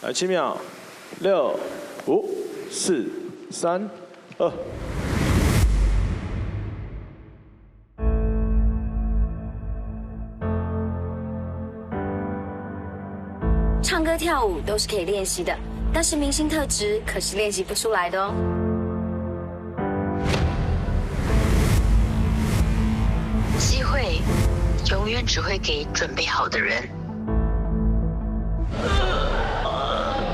来7秒，6、5、4、3、2。唱歌跳舞都是可以练习的，但是明星特质可是练习不出来的哦。机会永远只会给准备好的人。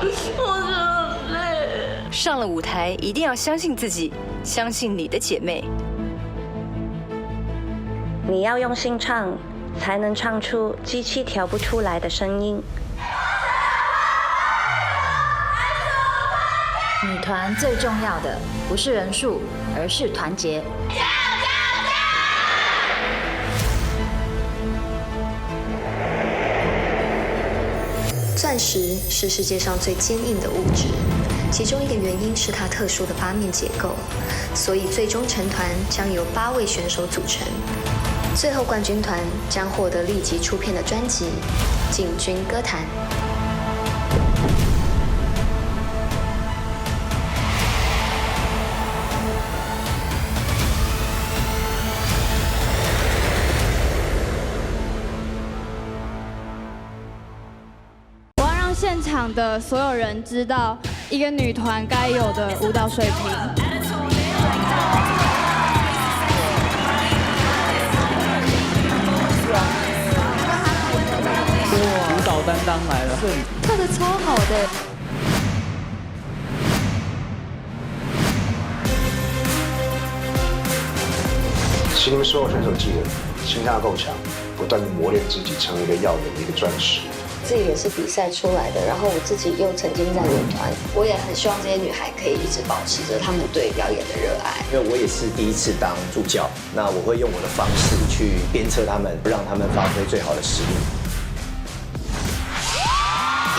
我真的很累。上了舞台一定要相信自己，相信你的姐妹。你要用心唱，才能唱出机器调不出来的声音。女团最重要的不是人数，而是团结。钻石是世界上最坚硬的物质，其中一个原因是它特殊的8面结构，所以最终成团将由8位选手组成。最后冠军团将获得立即出片的专辑《进军歌坛》。现场的所有人知道一个女团该有的舞蹈水平。舞蹈担当来了，跳得超好的。请你们所有选手记得，心脏要够强，不断地磨练自己，成为一个耀眼的一个钻石。自己也是比赛出来的，然后我自己又曾经在女团，我也很希望这些女孩可以一直保持着她们对表演的热爱。因为我也是第一次当助教，那我会用我的方式去鞭策他们，让他们发挥最好的实力。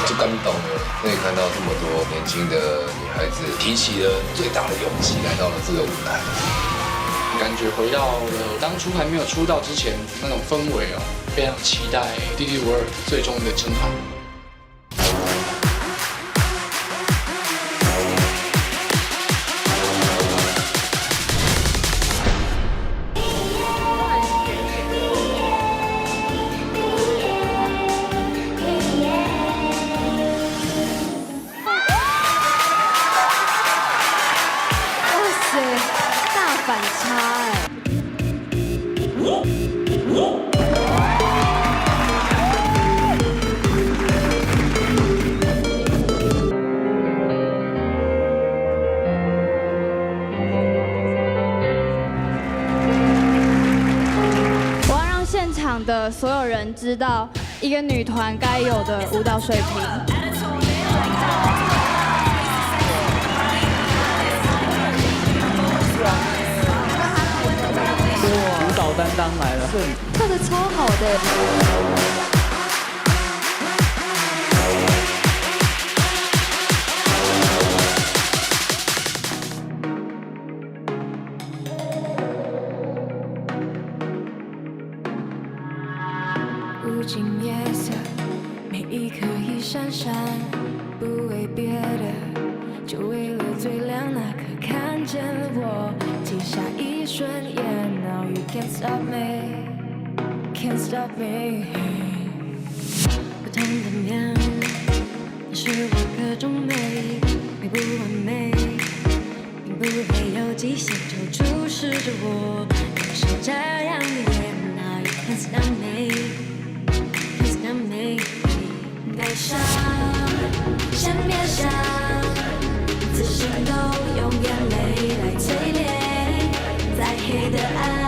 就感动了，可以看到这么多年轻的女孩子提起了最大的勇气来到了这个舞台，感觉回到了当初还没有出道之前那种氛围哦。非常期待弟弟我最终的成团。哇塞，大反差哎！的所有人知道一个女团该有的舞蹈水平。舞蹈担当来了，跳得超好的。无尽夜色，每一颗一闪闪，不为别的，就为了最亮那刻看见了我，记下一瞬间。Now you can't stop me, can't stop me。不同的面，那是我各种美，美不完美，并不会有极限就注视着我，就是这样的夜。Now you can't stop me。悲伤，先别想，自信都用眼泪来淬炼，再黑的暗。